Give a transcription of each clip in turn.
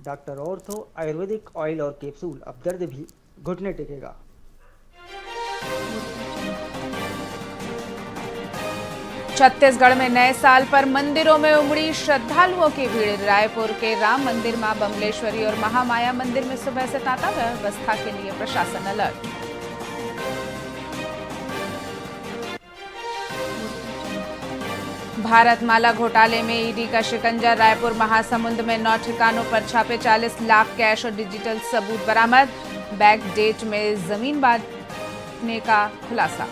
Doctor ortho Ayurvedic oil और capsule, अब दर्द भी घुटने टेकेगा। छत्तीसगढ़ में नए साल पर मंदिरों में उमड़ी श्रद्धालुओं की भीड़। रायपुर के राम मंदिर, मां बमलेश्वरी और महामाया मंदिर में सुबह से तांता व्यवस्था के लिए प्रशासन अलर्ट। भारतमाला घोटाले में ईडी का शिकंजा। रायपुर महासमुंद में 9 ठिकानों पर छापे, 40 लाख कैश और डिजिटल सबूत बरामद। बैक डेट में जमीन बांटने का खुलासा।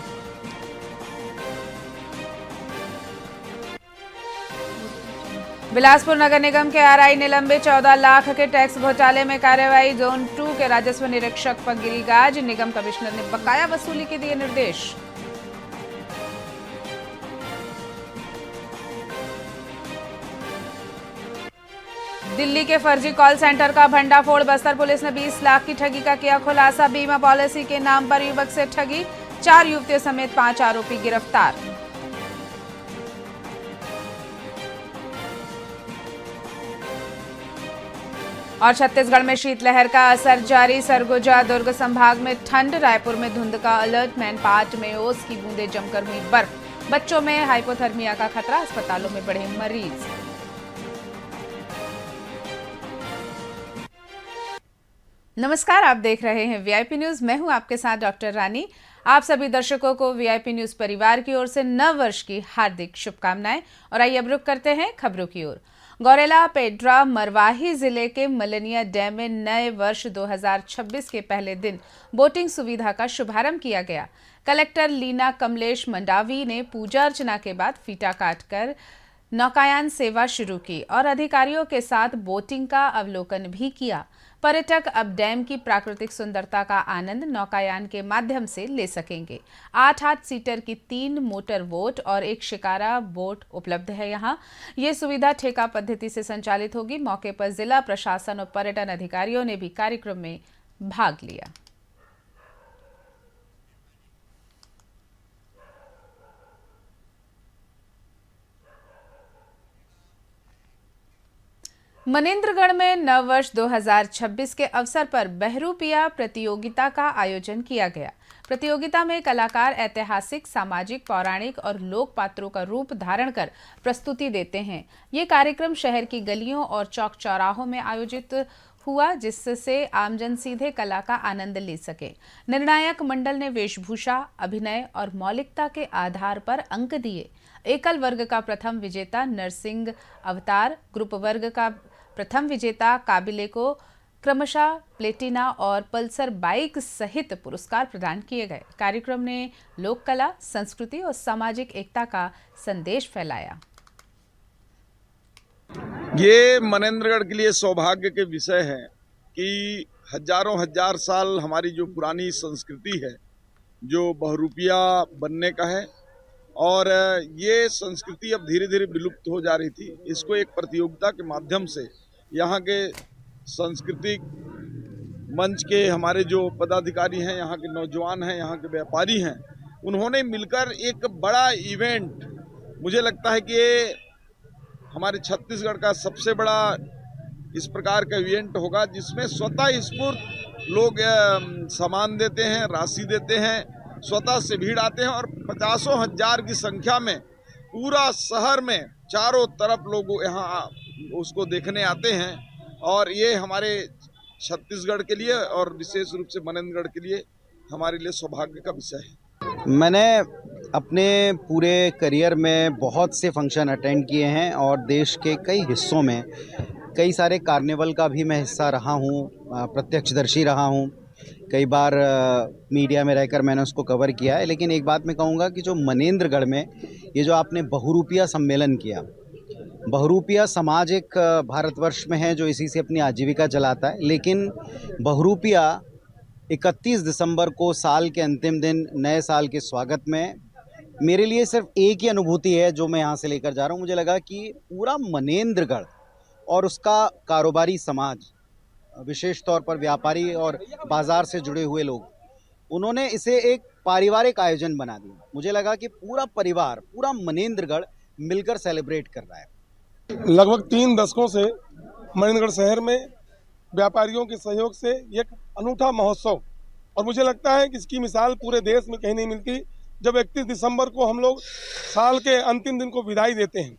बिलासपुर नगर निगम के आरआई निलंबित, 14 लाख के टैक्स घोटाले में कार्रवाई। जोन 2 के राजस्व निरीक्षक पर गिरी गाज। निगम कमिश्नर ने बकाया वसूली के दिए निर्देश। दिल्ली के फर्जी कॉल सेंटर का भंडाफोड़। बस्तर पुलिस ने 20 लाख की ठगी का किया खुलासा। बीमा पॉलिसी के नाम पर युवक से ठगी, 4 युवतियों समेत 5 आरोपी गिरफ्तार। और छत्तीसगढ़ में शीतलहर का असर जारी। सरगुजा दुर्ग संभाग में ठंड। रायपुर में धुंध का अलर्ट। मैनपाट में ओस की बूंदें जमकर हुई बर्फ। बच्चों में हाइपोथर्मिया का खतरा। अस्पतालों में बढ़े मरीज। नमस्कार, आप देख रहे हैं वीआईपी न्यूज। मैं हूं आपके साथ डॉक्टर रानी। आप सभी दर्शकों को वीआईपी न्यूज परिवार की ओर से नव वर्ष की हार्दिक शुभकामनाएं। और आइए अब रुक करते हैं खबरों की ओर। गौरेला, पेड्रा, मरवाही जिले के मलनिया डैम में नए वर्ष 2026 के पहले दिन बोटिंग सुविधा का शुभारंभ किया गया। कलेक्टर लीना कमलेश मंडावी ने पूजा अर्चना के बाद फीता काटकर नौकायान सेवा शुरू की और अधिकारियों के साथ बोटिंग का अवलोकन भी किया। पर्यटक अब डैम की प्राकृतिक सुंदरता का आनंद नौकायान के माध्यम से ले सकेंगे। 8 सीटर की 3 मोटर बोट और 1 शिकारा बोट उपलब्ध है। यहाँ ये सुविधा ठेका पद्धति से संचालित होगी। मौके पर जिला प्रशासन और पर्यटन अधिकारियों ने भी कार्यक्रम में भाग लिया। मनेंद्रगढ़ में नववर्ष 2026 के अवसर पर बहरूपिया प्रतियोगिता का आयोजन किया गया। प्रतियोगिता में कलाकार ऐतिहासिक, सामाजिक, पौराणिक और लोक पात्रों का रूप धारण कर प्रस्तुति देते हैं। ये कार्यक्रम शहर की गलियों और चौक चौराहों में आयोजित हुआ, जिससे आमजन सीधे कला का आनंद ले सके। निर्णायक मंडल ने वेशभूषा, अभिनय और मौलिकता के आधार पर अंक दिए। एकल वर्ग का प्रथम विजेता नरसिंह अवतार, ग्रुप वर्ग का प्रथम विजेता काबिले को क्रमशः प्लेटिना और पल्सर बाइक सहित पुरस्कार प्रदान किए गए। कार्यक्रम ने लोक कला, संस्कृति और सामाजिक एकता का संदेश फैलाया। ये मनेंद्रगढ़ के लिए सौभाग्य के विषय है कि हजारों हजार साल हमारी जो पुरानी संस्कृति है, जो बहुरूपिया बनने का है, और ये संस्कृति अब धीरे धीरे विलुप्त हो जा रही थी। इसको एक प्रतियोगिता के माध्यम से यहाँ के सांस्कृतिक मंच के हमारे जो पदाधिकारी हैं, यहाँ के नौजवान हैं, यहाँ के व्यापारी हैं, उन्होंने मिलकर एक बड़ा इवेंट, मुझे लगता है कि ये हमारे छत्तीसगढ़ का सबसे बड़ा इस प्रकार का इवेंट होगा, जिसमें स्वतः स्फूर्त लोग सामान देते हैं, राशि देते हैं, स्वतः से भीड़ आते हैं और 50 हजार की संख्या में पूरा शहर में चारों तरफ लोग यहाँ उसको देखने आते हैं। और ये हमारे छत्तीसगढ़ के लिए और विशेष रूप से मनेंद्रगढ़ के लिए हमारे लिए सौभाग्य का विषय है। मैंने अपने पूरे करियर में बहुत से फंक्शन अटेंड किए हैं और देश के कई हिस्सों में कई सारे कार्निवल का भी मैं हिस्सा रहा हूँ, प्रत्यक्षदर्शी रहा हूँ। कई बार मीडिया में रहकर मैंने उसको कवर किया है। लेकिन एक बात मैं कहूँगा कि जो मनेंद्रगढ़ में ये जो आपने बहुरूपिया सम्मेलन किया, बहुरूपिया समाज एक भारतवर्ष में है जो इसी से अपनी आजीविका चलाता है। लेकिन बहुरूपिया 31 दिसंबर को साल के अंतिम दिन नए साल के स्वागत में मेरे लिए सिर्फ एक ही अनुभूति है जो मैं यहाँ से लेकर जा रहा हूँ। मुझे लगा कि पूरा मनेंद्रगढ़ और उसका कारोबारी समाज, विशेष तौर पर व्यापारी और बाज़ार से जुड़े हुए लोग, उन्होंने इसे एक पारिवारिक आयोजन बना दिया। मुझे लगा कि पूरा परिवार, पूरा मनेंद्रगढ़ मिलकर सेलिब्रेट कर रहा है। लगभग 3 दशकों से मनेंद्रगढ़ शहर में व्यापारियों के सहयोग से एक अनूठा महोत्सव, और मुझे लगता है कि इसकी मिसाल पूरे देश में कहीं नहीं मिलती। जब 31 दिसंबर को हम लोग साल के अंतिम दिन को विदाई देते हैं।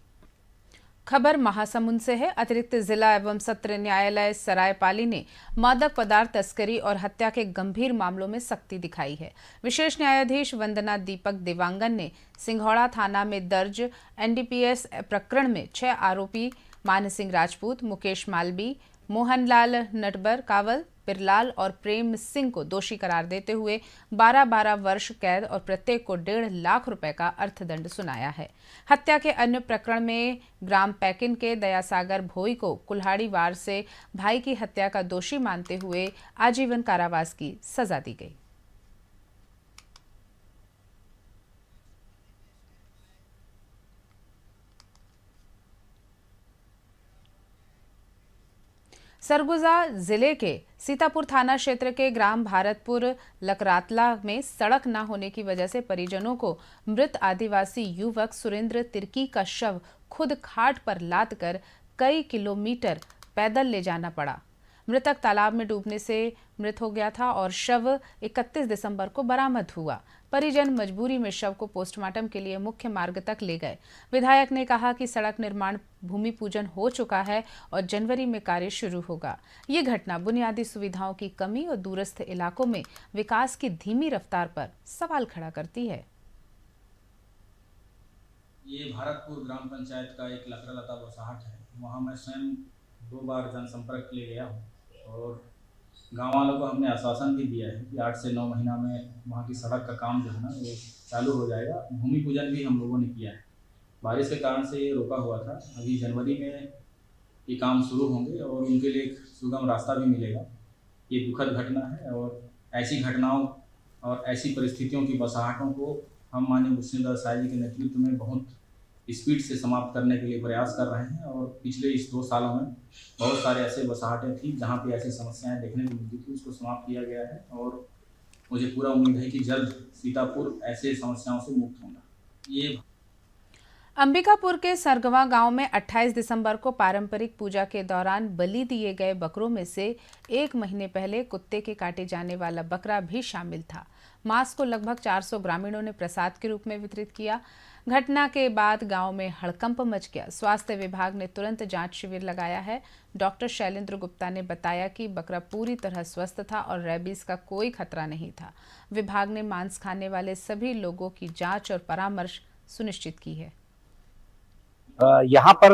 खबर महासमुंद से है। अतिरिक्त जिला एवं सत्र न्यायालय सरायपाली ने मादक पदार्थ तस्करी और हत्या के गंभीर मामलों में सख्ती दिखाई है। विशेष न्यायाधीश वंदना दीपक देवांगन ने सिंघौड़ा थाना में दर्ज एनडीपीएस प्रकरण में 6 आरोपी मान सिंह राजपूत, मुकेश मालवी, मोहनलाल नटबर कावल, बिरलाल और प्रेम सिंह को दोषी करार देते हुए 12-12 वर्ष कैद और प्रत्येक को 1.5 लाख रुपए का अर्थदंड सुनाया है। हत्या के अन्य प्रकरण में ग्राम पैकिन के दयासागर भोई को कुल्हाड़ी वार से भाई की हत्या का दोषी मानते हुए आजीवन कारावास की सजा दी गई। सरगुजा जिले के सीतापुर थाना क्षेत्र के ग्राम भारतपुर लकरातला में सड़क न होने की वजह से परिजनों को मृत आदिवासी युवक सुरेंद्र तिर्की का शव खुद खाट पर लाद कर कई किलोमीटर पैदल ले जाना पड़ा। मृतक तालाब में डूबने से मृत हो गया था और शव 31 दिसंबर को बरामद हुआ। परिजन मजबूरी में शव को पोस्टमार्टम के लिए मुख्य मार्ग तक ले गए। विधायक ने कहा कि सड़क निर्माण भूमि पूजन हो चुका है और जनवरी में कार्य शुरू होगा। ये घटना बुनियादी सुविधाओं की कमी और दूरस्थ इलाकों में विकास की धीमी रफ्तार पर सवाल खड़ा करती है। ये भारतपुर ग्राम पंचायत का एक लकड़ालता बसाहट है। वहाँ मैं स्वयं 2 बार जनसंपर्क के लिए गया हूँ और गांव वालों को हमने आश्वासन भी दिया है कि 8 से 9 महीना में वहाँ की सड़क का काम जो है ना वो चालू हो जाएगा। भूमि पूजन भी हम लोगों ने किया है। बारिश के कारण से ये रोका हुआ था। अभी जनवरी में ये काम शुरू होंगे और उनके लिए एक सुगम रास्ता भी मिलेगा। ये दुखद घटना है और ऐसी घटनाओं और ऐसी परिस्थितियों की बसाहटों को हम माननीय मुस्लिम शाह जी के नेतृत्व में बहुत स्पीड से समाप्त करने के लिए प्रयास कर रहे हैं। और पिछले इस 2 सालों में बहुत सारे ऐसे बसाहटें थी जहाँ पे ऐसी समस्याएं देखने को मिलती थी, उसको समाप्त किया गया है और मुझे पूरा उम्मीद है कि जल्द सीतापुर ऐसे समस्याओं से मुक्त होगा। ये अंबिकापुर के सरगवा गांव में 28 दिसंबर को पारंपरिक पूजा के दौरान बलि दिए गए बकरों में से 1 महीने पहले कुत्ते के काटे जाने वाला बकरा भी शामिल था। मांस को लगभग 400 ग्रामीणों ने प्रसाद के रूप में वितरित किया। घटना के बाद गांव में हड़कंप मच गया। स्वास्थ्य विभाग ने तुरंत जांच शिविर लगाया है। डॉक्टर शैलेंद्र गुप्ता ने बताया कि बकरा पूरी तरह स्वस्थ था और रेबीज का कोई खतरा नहीं था। विभाग ने मांस खाने वाले सभी लोगों की जांच और परामर्श सुनिश्चित की है। यहाँ पर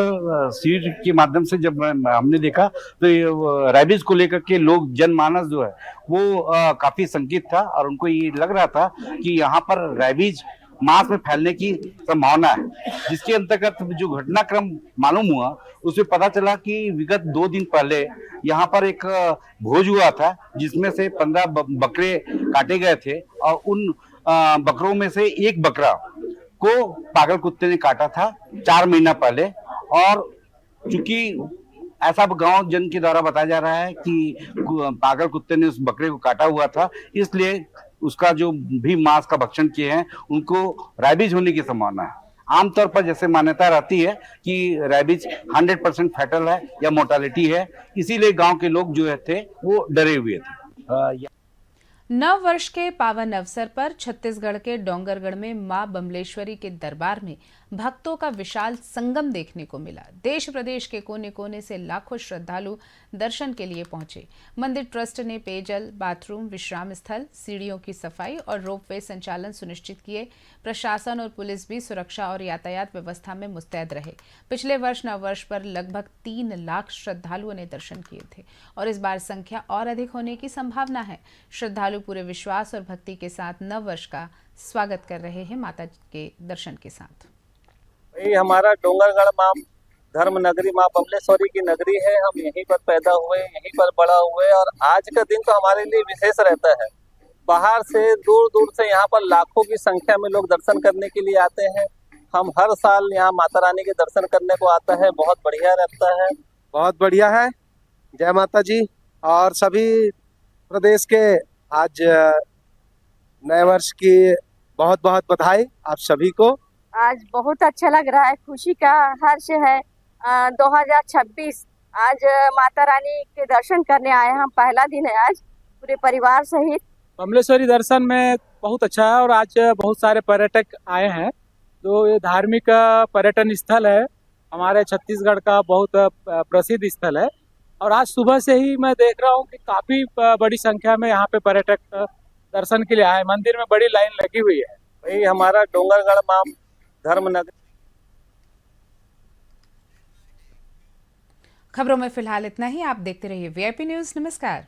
सीड के माध्यम से जब हमने देखा तो रेबीज को लेकर के लोग जनमानस जो है वो काफी शंकित था और उनको ये लग रहा था कि यहाँ पर रेबीज मांस में फैलने की संभावना है, जिसके अंतर्गत जो घटनाक्रम मालूम हुआ उसमें पता चला कि विगत 2 दिन पहले यहाँ पर एक भोज हुआ था जिसमें से 15 बकरे काटे गए थे और उन बकरों में से एक बकरा को पागल कुत्ते ने काटा था 4 महीना पहले। और चूंकि ऐसा गांव जन के द्वारा बताया जा रहा है कि पागल कुत्ते ने उस बकरे को काटा हुआ था, इसलिए उसका जो भी मांस का भक्षण किए हैं उनको रेबीज होने की संभावना है। आमतौर पर जैसे मान्यता रहती है कि रेबीज 100% फैटल है या मोर्टालिटी है, इसीलिए गांव के लोग जो थे वो डरे हुए थे। नव वर्ष के पावन अवसर पर छत्तीसगढ़ के डोंगरगढ़ में मां बमलेश्वरी के दरबार में भक्तों का विशाल संगम देखने को मिला। देश प्रदेश के कोने कोने से लाखों श्रद्धालु दर्शन के लिए पहुंचे। मंदिर ट्रस्ट ने पेयजल, बाथरूम, विश्राम स्थल, सीढ़ियों की सफाई और रोपवे संचालन सुनिश्चित किए। प्रशासन और पुलिस भी सुरक्षा और यातायात व्यवस्था में मुस्तैद रहे। पिछले वर्ष नववर्ष पर लगभग 3 लाख श्रद्धालुओं ने दर्शन किए थे और इस बार संख्या और अधिक होने की संभावना है। श्रद्धालु पूरे विश्वास और भक्ति के साथ नववर्ष का स्वागत कर रहे हैं माता के दर्शन के साथ। ये हमारा डोंगरगढ़ माँ धर्म नगरी माँ बमलेश्वरी की नगरी है। हम यहीं पर पैदा हुए, यहीं पर बड़ा हुए और आज का दिन तो हमारे लिए विशेष रहता है। बाहर से दूर दूर से यहाँ पर लाखों की संख्या में लोग दर्शन करने के लिए आते हैं। हम हर साल यहाँ माता रानी के दर्शन करने को आता है। बहुत बढ़िया रहता है, बहुत बढ़िया है। जय माता जी। और सभी प्रदेश के आज नए वर्ष की बहुत बहुत बधाई आप सभी को। आज बहुत अच्छा लग रहा है, खुशी का हर्ष है। 2026 आज माता रानी के दर्शन करने आए हैं। हम पहला दिन है आज पूरे परिवार सहित। बमलेश्वरी दर्शन में बहुत अच्छा है और आज बहुत सारे पर्यटक आए हैं। तो ये धार्मिक पर्यटन स्थल है, हमारे छत्तीसगढ़ का बहुत प्रसिद्ध स्थल है। और आज सुबह से ही मैं देख रहा हूँ कि काफी बड़ी संख्या में यहाँ पे पर्यटक दर्शन के लिए आए। मंदिर में बड़ी लाइन लगी हुई है। वही हमारा डोंगरगढ़ मां धर्म नगरी। खबरों में फिलहाल इतना ही। आप देखते रहिए वीआईपी न्यूज। नमस्कार।